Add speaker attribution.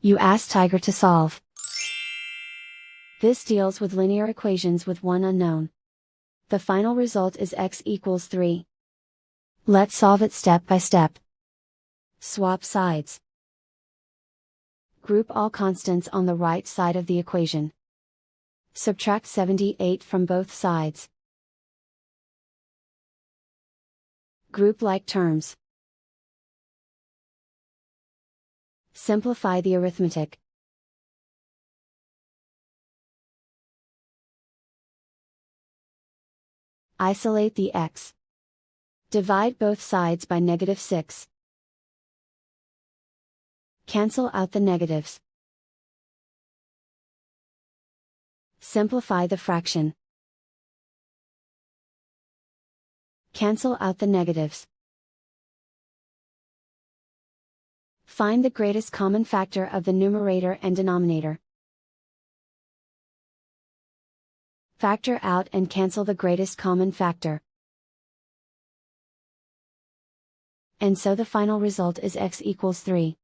Speaker 1: You ask Tiger to solve. This deals with linear equations with one unknown. The final result is x equals 3. Let's solve it step by step. Swap sides. Group all constants on the right side of the equation. Subtract 78 from both sides. Group like terms. Simplify the arithmetic. Isolate the x. Divide both sides by -6. Cancel out the negatives. Simplify the fraction. Cancel out the negatives. Find the greatest common factor of the numerator and denominator. Factor out and cancel the greatest common factor. And so the final result is x equals 3.